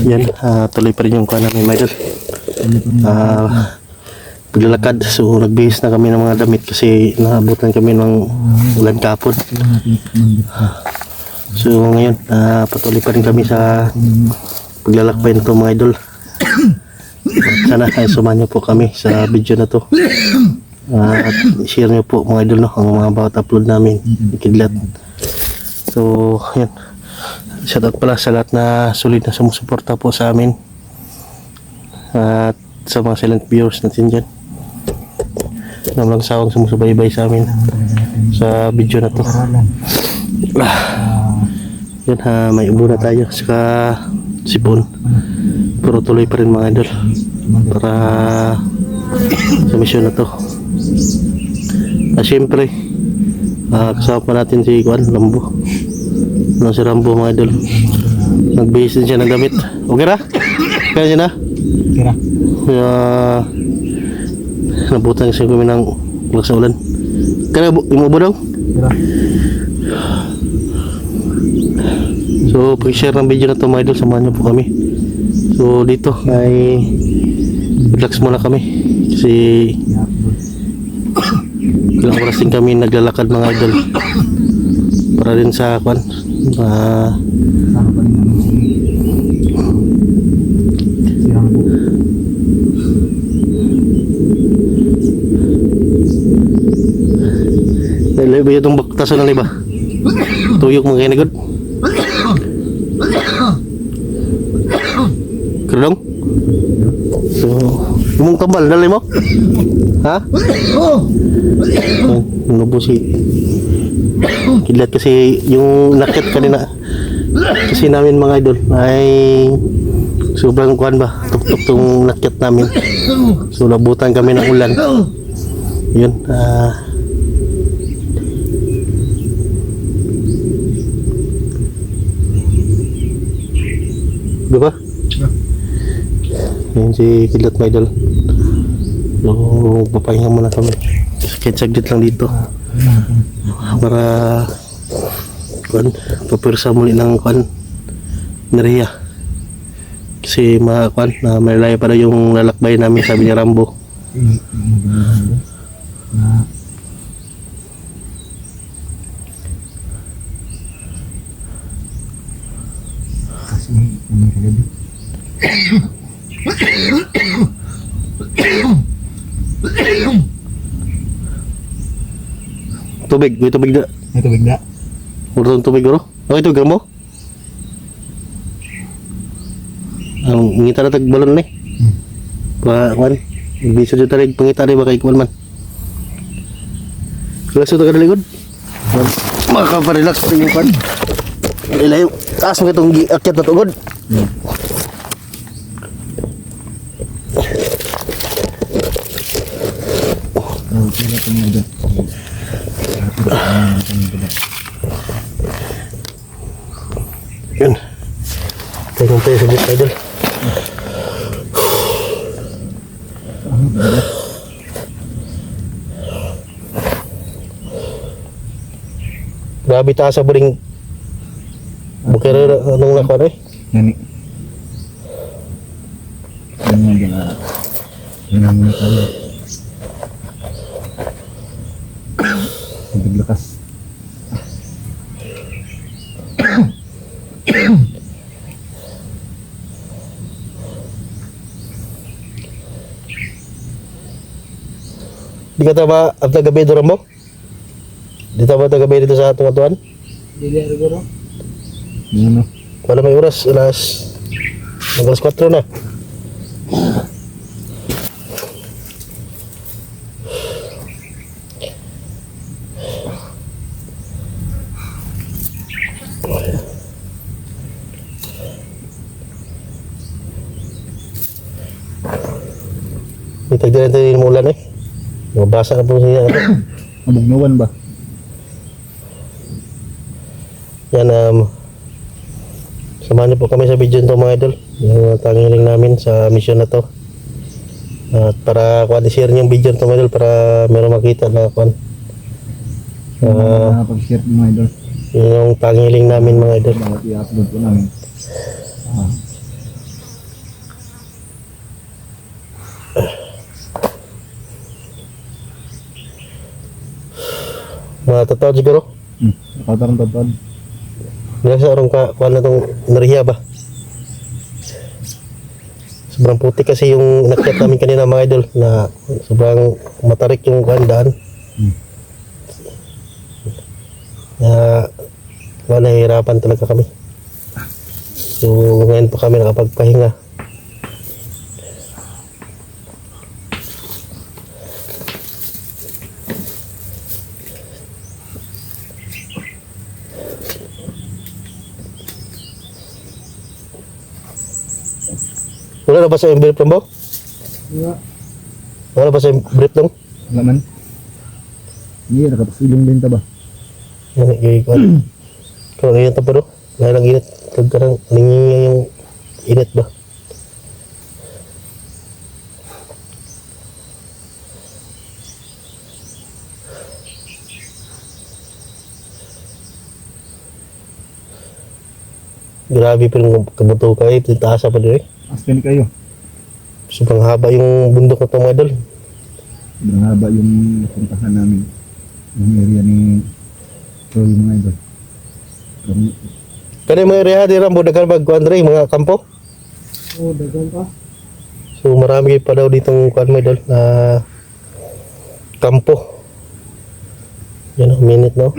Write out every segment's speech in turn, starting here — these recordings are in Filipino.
Yan, tuloy pa rin yung kuha namin, mga idol. Paglalakad, so nagbihis na kami ng mga damit kasi naabutan kami ng ulan kapon. So ngayon, patuloy pa rin kami sa paglalakbay nito, mga idol. Sana ay sumahan niyo po kami sa video na to. At share niyo po, mga idol, no, ang mga bawat upload namin, ikidlat. So yan, shout out pala sa lahat na sulit na sumusuporta po sa amin at sa mga silent viewers natin dyan na walang sawang sumusubaybay sa amin sa video na to. Yan, may ubo na tayo saka sipon, pero tuloy pa rin, mga idol, para sa mission na to. Siyempre kasama pa natin si Rambo. Si Rambo, mga idol, nagbihis din siya ng damit. Okay ra? Kaya siya na? Okay ra. Nabutan siya kami ng lakas na ulan. Kaya imubo daw? Okay ra. So pag-share ng video na to, mga idol, samahan niyo po kami. So dito ay relax muna kami kasi ilang oras din kami naglalakad, mga idol, para rin sa kwan, ba itong baktasan ng iba tuyok mga kinagod kerdong. So yung tambal dalay mo ha? Nubo si kidlat kasi yung nakit kanina kasi namin, mga idol, ay sobrang kuhan ba, tuktok tong nakit namin. So nabutan kami ng ulan. Yun, diba? Yun si kidlat, mga idol. So papahinga muna kami kahit saglit lang dito para kuan, papirsa muli ng kuan Nerea kasi mga kuan na may layo para yung lalakbay namin, sabi ni Rambo. Tubig, may tubig na. May tubig na. Urang tubig bro. Okay, tubig mo. Ang ngita na tagbalon ni. Kuan, bisa jud tarig pangita ri ba kay kuan man. Kaso to kada ligod. Maka-relax yung kuan. Ilayo. Taas mo itong akyat na tugod. Yun. Tingnan tayo sa dito, idol. Grabe taas sa buring bukira anong lakon eh. Nani. Ano na? Ano na tayo? Biglakas. Di ka ba at tagabi doon mo? Di ka ba tagabi dito sa atong atuan? Di ka rin. Ano? Wala may oras, alas 4 na. Itagdiran tayo yung ulan eh. Mabasa na po siya. Mabugnawan ba? Yan, samahan niyo po kami sa video nito, mga idol. Yung tangiling namin sa mission na to. At para i-share niyo yung video nito, mga idol, para meron makita na pag-share mga idol. Yun yung tangiling namin, mga idol. Bakit i-upload ko namin? Mga tataw siguro. Nakatarang tatad. Nasa arong kuha na itong nariya ba? Sobrang puti kasi yung nakyat namin kanina mga idol na sobrang matarik yung daan. Na nahihirapan talaga kami. So ngayon pa kami nakapagpahinga. Wala na ba sa brief lang ba? Wala ba sa brief lang? Wala man. Hindi, nakapasilong din ta ba? Yan, ikikwan. Kalau ganyan pa do, ngayon ang init. Kadang nangingi yung init ba? Grabe pa rin kabuto kayo, titaasa pa din eh. Askan kayo. Sobrang haba yung bundok na ito mga idol. Sobrang haba yung napuntahan namin. Yung area ni Troy mga idol. Kani mga area di Rambo, dagan magkuhan rin, mga kampo. Oo, dagan pa. So marami pa daw ditong kuhan mga idol na kampo. Yan o, minute no.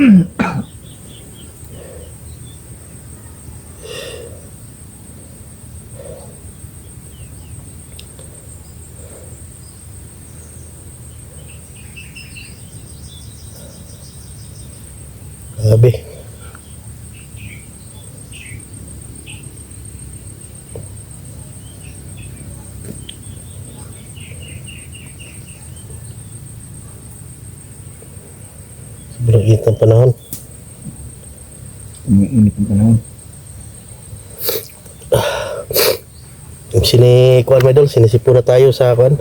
Grabe. Sobrang init ang panahon. Umiinit ang panahon. Kuhan mga idol, sinisipo na tayo sa kuhan.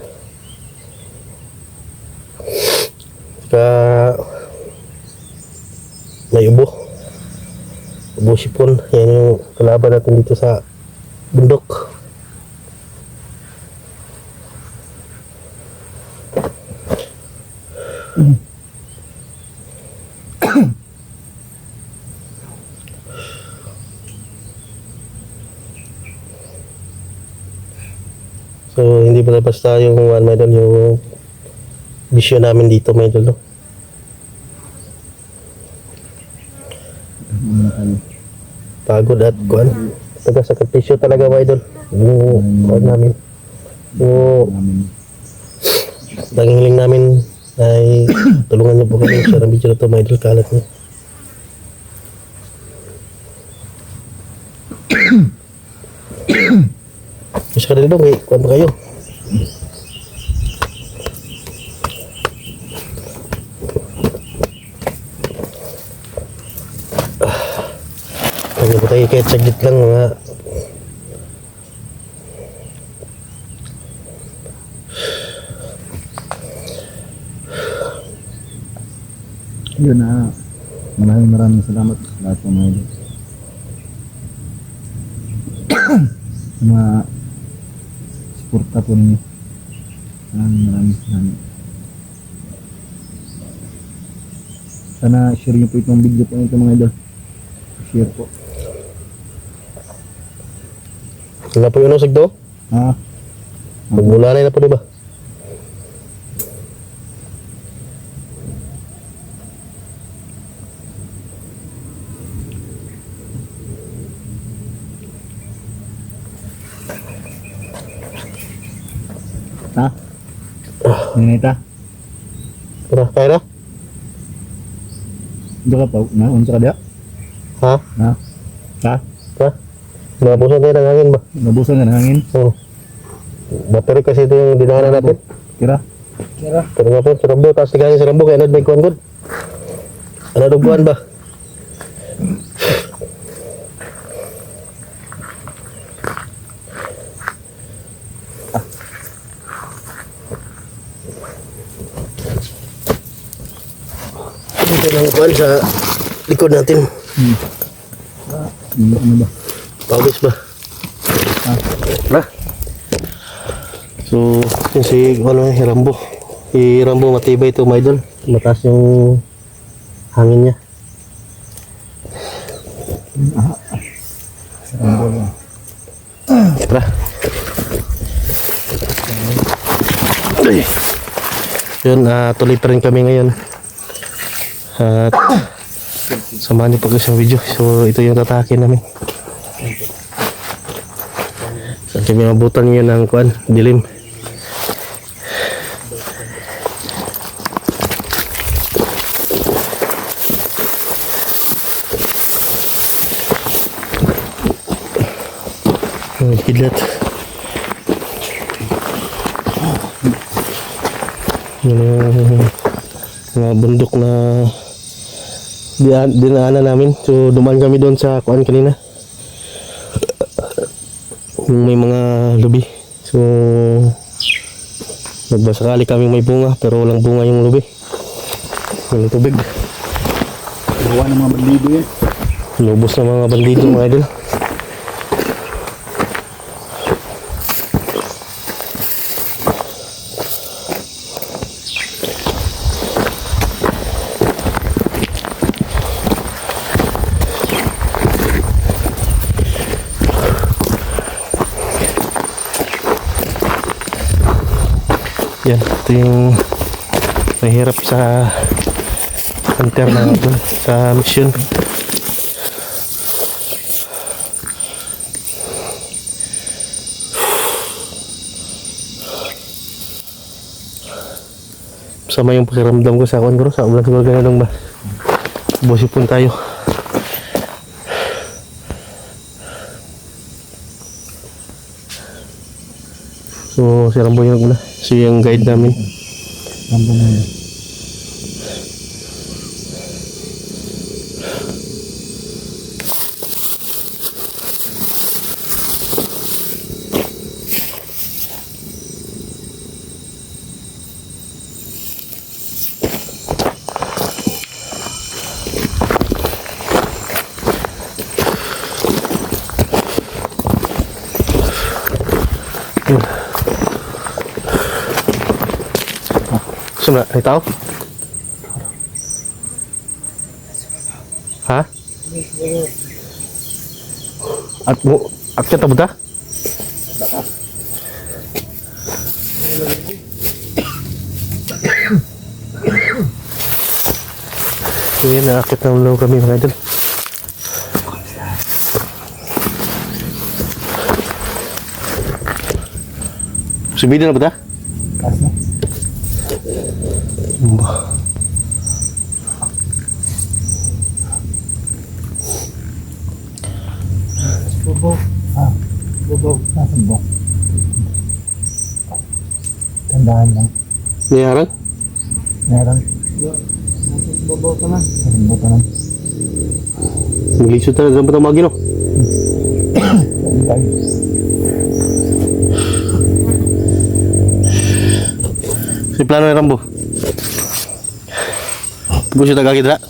May ubo sipon. Yan yung kalaban natin dito sa bundok. So hindi ba basta yung yung vision namin dito mga idol, no? Ano tayo? Pagod at kuan. Taga-sakripisyo talaga mga idol. Yung kuan namin. Yung Namin. nangihiling namin ay tulungan niyo po kami sa video na ito mga idol, kalat niyo. Mas ka rin daw, kuan pa kayo. Ano ba tayo kahit saglit lang mga Yun na. Maraming salamat sa lahat ng mga idol. Sa mga suporta po ninyo. Maraming salamat. Sana share nyo po itong video po nito mga idol. Share po. wala po yun ang sagdo. Ha? Magmulanay na po diba? Ha? Ninita? Tara, kaya na? Doon ka pa? Na? Unsa ka diya? Ha? Ha? Ha? Ha? Mabusan tayo ng hangin ba? Nabusan ka ng hangin? Oo. Battery kasi ito yung dinaanan natin. Kira? Pero nga po, sa Rambo, taas tiganya sa Rambo, kaya na may kuhan good. Ano duguan ba? Dito lang kuhan sa likod natin. Ano ba? Pawis ba? Ha? Ha? So, yun si Rambo. Si Rambo matibay ito, my idol. Mataas yung hangin niya. Sarambol yan. Tara. Ay. Yun, tuloy pa rin kami ngayon. At samahan niyo pag isang video. So ito yung tatakin namin. Saan kami mabutan niyo ng kuan, dilim. Hidlat. Mga bundok na dinaanan namin. So dumaan kami doon sa kuan kanina. Yung may mga lubi. So nagbasakali kami may bunga pero walang bunga yung lubi. Walang tubig. Gawa ng mga bandido yan. Lubos na mga bandido mga idol. Yan, ito yung mahirap sa hunter na ito, sa mission. Sama yung pakiramdam ko sa akin bro, sa ulan siguro ganun ba? Busipon tayo. So, si Rambo yung una. Siya yung guide namin. Rambo na yan. Saan na? Ay tao? Ha? At mo, akyat na ba ta? So yan, naakyat na ulo kami mga idol. Subida na ba ta? Taas na. Bobo. Bobo. Nasaan ba? Tandaan lang. Mayarang? Meron. Bobo ka na. Bobo ka na. Mag-isot na lang ba ito mga gino? Tayo. Si plano ni Rambo. Gusto tagagid na?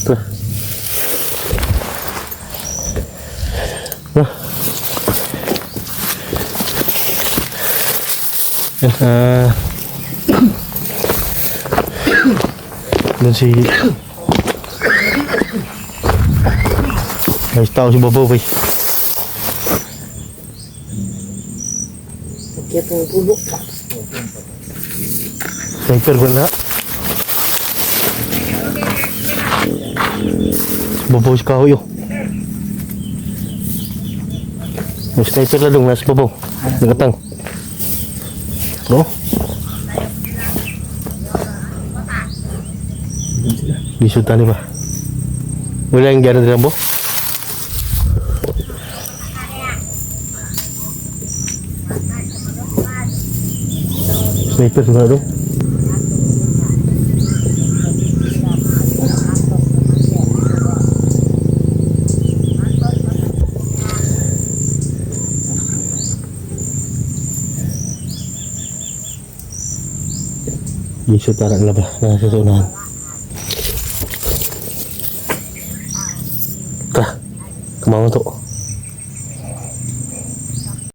Tara. Yan, doon si ayos tao si Bobo bay. Sniper ko na. Bobo si Kahoy oh. May sniper na dong nasa Bobo. Nagatang. Bro. Bisud tani ba? Wala yang gana Rambo? Sniper na dong. Bisud tarak na ba? Nasa sunahan. Tara, kemana tuh?